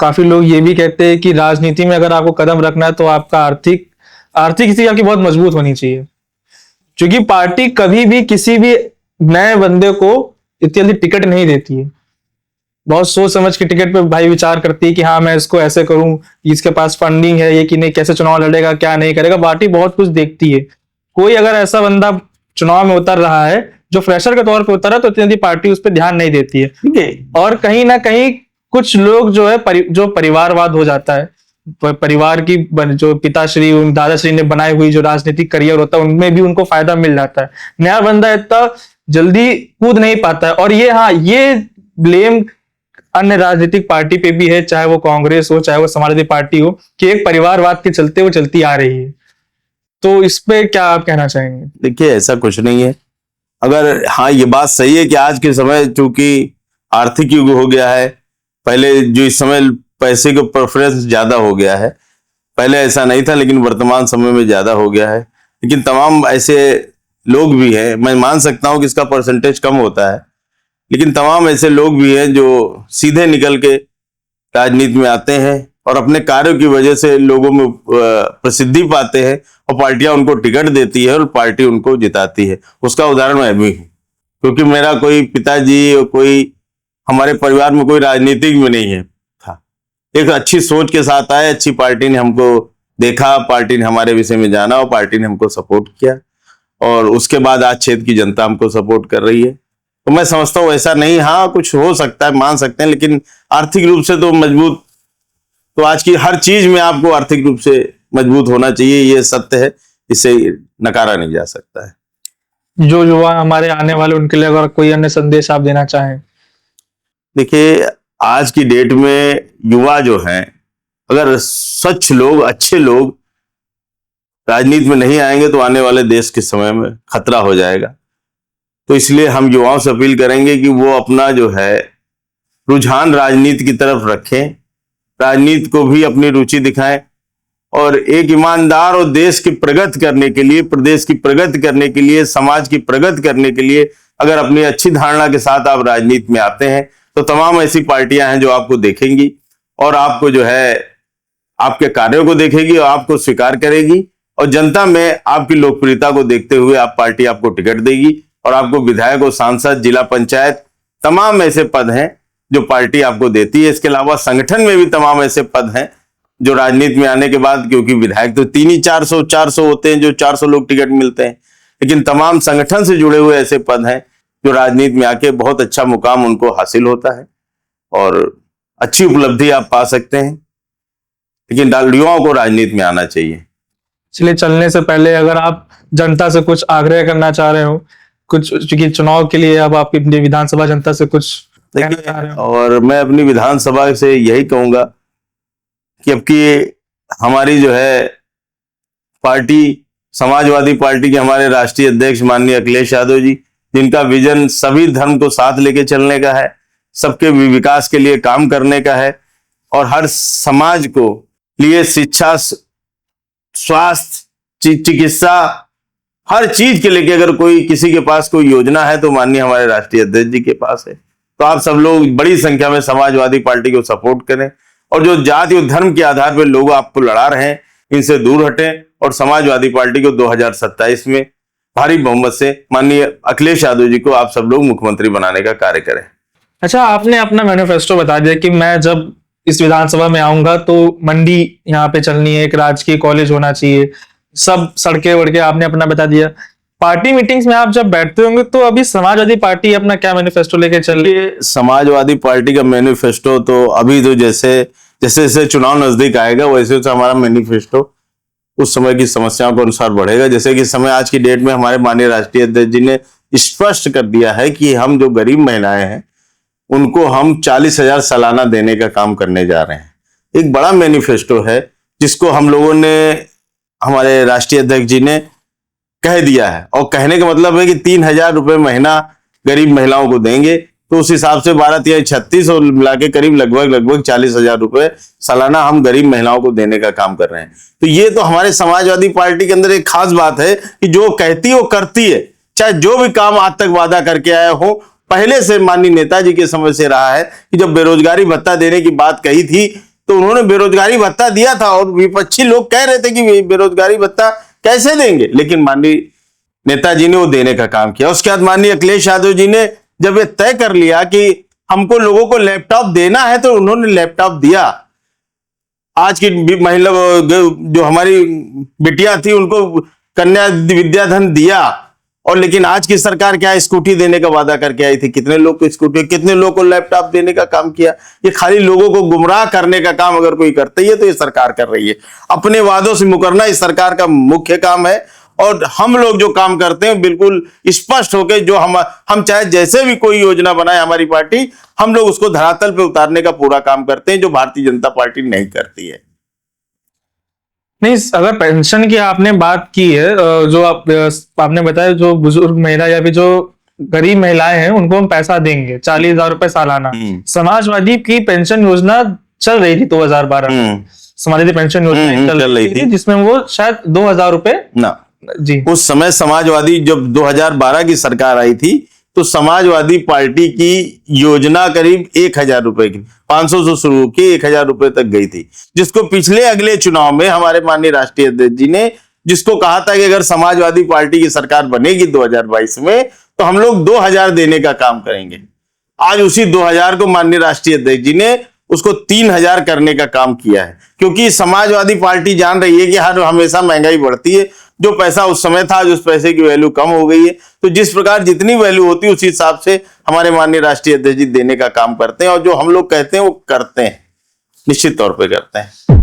काफी लोग ये भी कहते हैं कि राजनीति में अगर आपको कदम रखना है तो आपका आर्थिक आर्थिक स्थिति आपकी बहुत मजबूत होनी चाहिए, क्योंकि पार्टी कभी भी किसी भी नए बंदे को इतनी जल्दी टिकट नहीं देती है। बहुत सोच समझ के टिकट पे भाई विचार करती है कि हाँ मैं इसको ऐसे करूं, इसके पास फंडिंग है ये कि नहीं, कैसे चुनाव लड़ेगा क्या नहीं करेगा। पार्टी बहुत कुछ देखती है। कोई अगर ऐसा बंदा चुनाव में उतर रहा है जो फ्रेशर के तौर पे उतरा तो इतनी जल्दी पार्टी उस पर ध्यान नहीं देती है। ठीक है। और कहीं ना कहीं कुछ लोग जो है जो परिवारवाद हो जाता है, परिवार की जो पिताश्री दादाश्री ने बनाई हुई जो राजनीतिक करियर होता है उनमें भी उनको फायदा मिल जाता है। नया बंदा इतना जल्दी कूद नहीं पाता है। और ये ब्लेम अन्य राजनीतिक पार्टी पे भी है, चाहे वो कांग्रेस हो चाहे वो समाजवादी पार्टी हो, कि एक परिवारवाद के चलते वो चलती आ रही है। तो इस पे क्या आप कहना चाहेंगे? देखिए ऐसा कुछ नहीं है। अगर हाँ ये बात सही है कि आज के समय चूंकि आर्थिक युग हो गया है, पहले जो इस समय पैसे का प्रेफरेंस ज्यादा हो गया है, पहले ऐसा नहीं था लेकिन वर्तमान समय में ज्यादा हो गया है। लेकिन तमाम ऐसे लोग भी हैं, मैं मान सकता हूं कि इसका परसेंटेज कम होता है, लेकिन तमाम ऐसे लोग भी हैं जो सीधे निकल के राजनीति में आते हैं और अपने कार्यों की वजह से लोगों में प्रसिद्धि पाते हैं और पार्टियां उनको टिकट देती है और पार्टी उनको जिताती है। उसका उदाहरण मैं भी हूँ, क्योंकि मेरा कोई पिताजी और कोई हमारे परिवार में कोई राजनीतिक में नहीं है था। एक अच्छी सोच के साथ आए, अच्छी पार्टी ने हमको देखा, पार्टी ने हमारे विषय में जाना और पार्टी ने हमको सपोर्ट किया और उसके बाद आज क्षेत्र की जनता हमको सपोर्ट कर रही है। तो मैं समझता हूँ ऐसा नहीं, हाँ कुछ हो सकता है, मान सकते हैं, लेकिन आर्थिक रूप से तो मजबूत, तो आज की हर चीज में आपको आर्थिक रूप से मजबूत होना चाहिए, ये सत्य है, इसे नकारा नहीं जा सकता है। जो युवा हमारे आने वाले उनके लिए अगर कोई अन्य संदेश आप देना चाहें? देखिए आज की डेट में युवा जो हैं, अगर स्वच्छ लोग अच्छे लोग राजनीति में नहीं आएंगे तो आने वाले देश के समय में खतरा हो जाएगा। तो इसलिए हम युवाओं से अपील करेंगे कि वो अपना जो है रुझान राजनीति की तरफ रखें, राजनीति को भी अपनी रुचि दिखाएं और एक ईमानदार और देश की प्रगति करने के लिए, प्रदेश की प्रगति करने के लिए, समाज की प्रगति करने के लिए अगर अपनी अच्छी धारणा के साथ आप राजनीति में आते हैं तो तमाम ऐसी पार्टियां हैं जो आपको देखेंगी और आपको जो है आपके कार्यों को देखेगी और आपको स्वीकार करेगी और जनता में आपकी लोकप्रियता को देखते हुए आप पार्टी आपको टिकट देगी और आपको विधायक और सांसद, जिला पंचायत, तमाम ऐसे पद हैं जो पार्टी आपको देती है। इसके अलावा संगठन में भी तमाम ऐसे पद हैं जो राजनीति में आने के बाद, क्योंकि विधायक तो 300-400 होते हैं जो 400 लोग टिकट मिलते हैं, लेकिन तमाम संगठन से जुड़े हुए ऐसे पद हैं जो राजनीति में आके बहुत अच्छा मुकाम उनको हासिल होता है और अच्छी उपलब्धि आप पा सकते हैं। लेकिन युवाओं को राजनीति में आना चाहिए। इसलिए चलने से पहले अगर आप जनता से कुछ आग्रह करना चाह रहे हो, कुछ, क्योंकि चुनाव के लिए अब आपकी विधानसभा जनता से कुछ कहना चाह रहे हो? और मैं अपनी विधानसभा से यही कहूंगा कि अब की हमारी जो है पार्टी, समाजवादी पार्टी के हमारे राष्ट्रीय अध्यक्ष माननीय अखिलेश यादव जी, जिनका विजन सभी धर्म को साथ लेके चलने का है, सबके विकास के लिए काम करने का है और हर समाज को लिए शिक्षा, स्वास्थ्य, चिकित्सा, हर चीज के लेके अगर कोई किसी के पास कोई योजना है तो माननीय हमारे राष्ट्रीय अध्यक्ष जी के पास है। तो आप सब लोग बड़ी संख्या में समाजवादी पार्टी को सपोर्ट करें और जो जाति और धर्म के आधार पर लोग आपको लड़ा रहे हैं इनसे दूर हटें और समाजवादी पार्टी को 2027 में भारी बहुमत से माननीय अखिलेश यादव जी को आप सब लोग मुख्यमंत्री बनाने का कार्य करें। अच्छा, आपने अपना मैनिफेस्टो बता दिया कि मैं जब इस विधानसभा में आऊंगा तो मंडी यहाँ पे चलनी है, एक राजकीय कॉलेज होना चाहिए, सब सड़कें वड़के आपने अपना बता दिया। पार्टी मीटिंग्स में आप जब बैठते होंगे तो अभी समाजवादी पार्टी अपना क्या मैनिफेस्टो लेके चल रही है? समाजवादी पार्टी का मैनिफेस्टो तो अभी तो जैसे जैसे चुनाव नजदीक आएगा वैसे वैसे हमारा मैनिफेस्टो उस समय की समस्याओं के अनुसार बढ़ेगा। जैसे कि समय आज की डेट में हमारे माननीय राष्ट्रीय अध्यक्ष जी ने स्पष्ट कर दिया है कि हम जो गरीब महिलाएं हैं उनको हम 40,000 सालाना देने का काम करने जा रहे हैं। एक बड़ा मैनिफेस्टो है जिसको हम लोगों ने, हमारे राष्ट्रीय अध्यक्ष जी ने कह दिया है और कहने का मतलब है कि 3,000 रुपए महीना गरीब महिलाओं को देंगे, तो उस हिसाब से 12-36 और मिला के करीब लगभग 40,000 रुपए सालाना हम गरीब महिलाओं को देने का काम कर रहे हैं। तो ये तो हमारे समाजवादी पार्टी के अंदर एक खास बात है कि जो कहती है वो करती है, चाहे जो भी काम आज तक वादा करके आए हो। पहले से माननीय नेताजी के समय से रहा है कि जब बेरोजगारी भत्ता देने की बात कही थी तो उन्होंने बेरोजगारी भत्ता दिया था और विपक्षी लोग कह रहे थे कि बेरोजगारी भत्ता कैसे देंगे, लेकिन माननीय नेताजी ने वो देने का काम किया। उसके बाद माननीय अखिलेश यादव जी ने जब ये तय कर लिया कि हमको लोगों को लैपटॉप देना है तो उन्होंने लैपटॉप दिया। आज की महिला जो हमारी बिटिया थी उनको कन्या विद्याधन दिया। और लेकिन आज की सरकार क्या स्कूटी देने का वादा करके आई थी, कितने लोग को स्कूटी, कितने लोग को लैपटॉप देने का काम किया। ये खाली लोगों को गुमराह करने का काम अगर कोई करता है तो ये सरकार कर रही है। अपने वादों से मुकरना इस सरकार का मुख्य काम है। और हम लोग जो काम करते हैं बिल्कुल स्पष्ट होकर, जो हम चाहे जैसे भी कोई योजना बनाए हमारी पार्टी, हम लोग उसको धरातल पे उतारने का पूरा काम करते हैं, जो भारतीय जनता पार्टी नहीं करती है। नहीं, अगर पेंशन की आपने बात की है, जो आपने बताया जो बुजुर्ग महिला या फिर जो गरीब महिलाएं हैं उनको हम पैसा देंगे 40,000 रुपए सालाना। समाजवादी की पेंशन योजना चल रही थी 2012 में, समाजवादी पेंशन योजना चल रही थी जिसमें वो शायद 2,000 रुपए ना जी। उस समय समाजवादी जब 2012 की सरकार आई थी तो समाजवादी पार्टी की योजना करीब 1,000 रुपए की, 500 से शुरू की 1,000 रुपए तक गई थी, जिसको पिछले अगले चुनाव में हमारे माननीय राष्ट्रीय अध्यक्ष जी ने जिसको कहा था कि अगर समाजवादी पार्टी की सरकार बनेगी 2022 में तो हम लोग 2,000 देने का काम करेंगे। आज उसी 2,000 को माननीय राष्ट्रीय अध्यक्ष जी ने उसको 3,000 करने का काम किया है, क्योंकि समाजवादी पार्टी जान रही है कि हर हमेशा महंगाई बढ़ती है। जो पैसा उस समय था, उस पैसे की वैल्यू कम हो गई है। तो जिस प्रकार जितनी वैल्यू होती है उसी हिसाब से हमारे माननीय राष्ट्रीय अध्यक्ष जी देने का काम करते हैं, और जो हम लोग कहते हैं वो करते हैं, निश्चित तौर पे करते हैं।